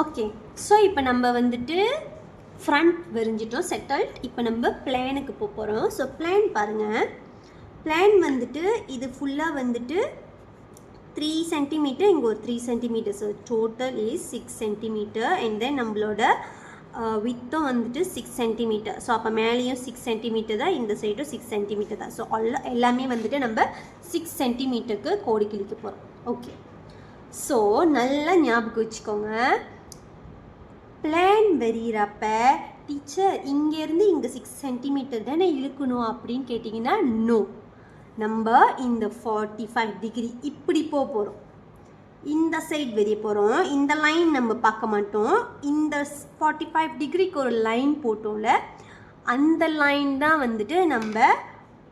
Okay, so இப்போ நம்ம வந்துட்டு ஃப்ரண்ட் வரைஞ்சிட்டோம், செட்டல்ட். இப்போ நம்ம பிளானுக்கு போக போகிறோம். ஸோ பிளான் பாருங்கள். பிளான் வந்துட்டு இது ஃபுல்லாக வந்துட்டு 3 சென்டிமீட்டர், இங்கே ஒரு 3 centimetre. So total is 6 centimetre. And then நம்மளோட வித்தும் வந்துட்டு 6 சென்டிமீட்டர். ஸோ அப்போ மேலேயும் 6 சென்டிமீட்டர் தான், இந்த சைடும் 6 சென்டிமீட்டர் தான். ஸோ எல்லாமே வந்துட்டு நம்ம 6 சென்டிமீட்டருக்கு கோடி கிழிக்க போகிறோம். ஓகே, ஸோ நல்லா ஞாபகம் வச்சுக்கோங்க. பிளான் வரைகிறப்ப டீச்சர் இங்கேருந்து இங்கே 6 சென்டிமீட்டர் தானே இழுக்கணும் அப்படின்னு கேட்டிங்கன்னா நோ. நம்ம இந்த 45 டிகிரி இப்படி போக போகிறோம், இந்த சைட் வரைய போகிறோம். இந்த லைன் நம்ம பார்க்க மாட்டோம். இந்த 45 டிகிரிக்கு ஒரு லைன் போட்டோம்ல, அந்த லைன் தான் வந்துட்டு நம்ம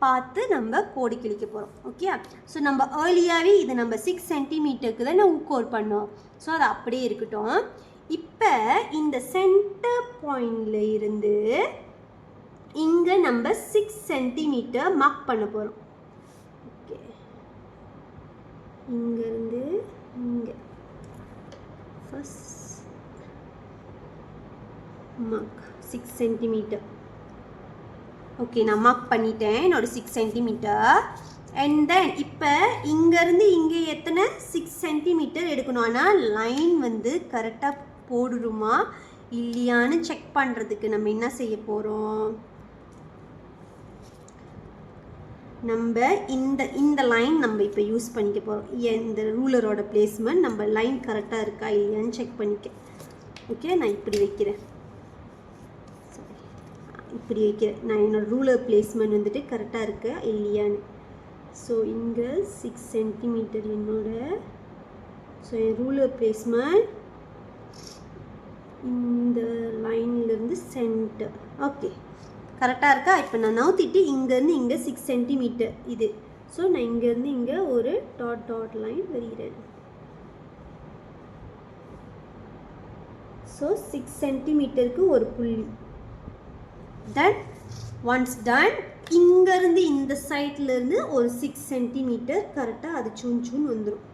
பார்த்து நம்ம கோடி கிழிக்க போகிறோம். ஓகே, ஸோ நம்ம ஏர்லியாகவே இது நம்ம 6 சென்டிமீட்டருக்கு தான் கோட் பண்ணோம். ஸோ அது அப்படியே இருக்கட்டும். இப்போ இந்த சென்டர் பாயிண்டில் இருந்து இங்கே நம்ம 6 சென்டிமீட்டர் மார்க் பண்ண போகிறோம். ஓகே, இங்கேருந்து இங்கே ஃபஸ்ட் மார்க் 6 சென்டிமீட்டர். ஓகே, நான் மார்க் பண்ணிட்டேன் என்னோட 6 சென்டிமீட்டர். அண்ட் தென் இப்போ இங்கேருந்து இங்கே எத்தனை 6 சென்டிமீட்டர் எடுக்கணும். ஆனால் லைன் வந்து கரெக்டாக போடுமா இல்லையான்னு செக் பண்ணுறதுக்கு நம்ம என்ன செய்ய போகிறோம், நம்ம இந்த லைன் நம்ம இப்போ யூஸ் பண்ணிக்க போகிறோம். இந்த ரூலரோட பிளேஸ்மெண்ட் நம்ம லைன் கரெக்டாக இருக்கா இல்லையான்னு செக் பண்ணிக்க. ஓகே, நான் இப்படி வைக்கிறேன், இப்படி வைக்கிறேன். நான் என்னோடய ரூலர் பிளேஸ்மெண்ட் வந்துட்டு கரெக்டாக இருக்கா இல்லையான்னு. ஸோ இங்கே 6 சென்டிமீட்டர் என்னோட. ஸோ என் ரூலர் பிளேஸ்மெண்ட் இந்த லைன்லேருந்து சென்டர். ஓகே, கரெக்டாக இருக்கா? இப்போ நான் நவுத்திட்டு இங்கேருந்து இங்கே 6 சென்டிமீட்டர் இது. ஸோ நான் இங்கேருந்து இங்கே ஒரு டாட் லைன் வரைகிறேன். ஸோ 6 சென்டிமீட்டருக்கு ஒரு புள்ளி. தென் ஒன்ஸ் டன், இங்கேருந்து இந்த சைட்லேருந்து ஒரு 6 சென்டிமீட்டர் கரெக்டாக அது சூன் வந்துடும்.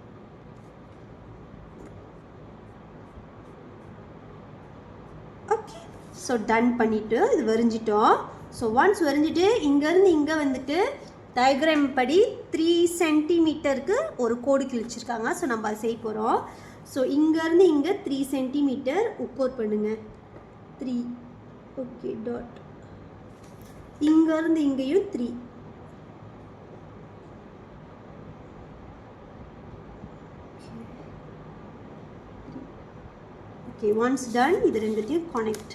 ஓகே, ஸோ டன் பண்ணிவிட்டு இது வரைஞ்சிட்டோம். ஸோ ஒன்ஸ் வரைஞ்சிட்டு இங்கேருந்து இங்கே வந்துட்டு டயக்ராம் படி 3 சென்டிமீட்டருக்கு ஒரு கோடு கிழிச்சிருக்காங்க. ஸோ நம்ம அதை செய்ய போகிறோம். ஸோ இங்கேருந்து இங்கே 3 சென்டிமீட்டர் உட்கோட் பண்ணுங்கள். 3. Okay, dot. இங்கேருந்து இங்கேயும் 3. ஓகே, ஒன்ஸ் டன் இது ரெண்டுத்தையும் கனெக்ட்.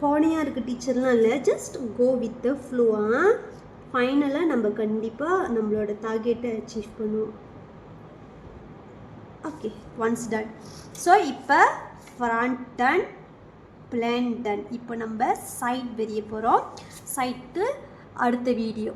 கோணையாக இருக்குது டீச்சர்லாம் இல்லை, ஜஸ்ட் கோ வித் த ஃப்ளோவாக. ஃபைனலாக நம்ம கண்டிப்பாக நம்மளோட டார்கெட்டை அச்சீவ் பண்ணுவோம். Okay, once done. ஸோ இப்போ ஃப்ரண்ட் டன், பிளான் டன். இப்போ நம்ம சைட் வரைய போகிறோம். சைட்டுக்கு அடுத்த வீடியோ.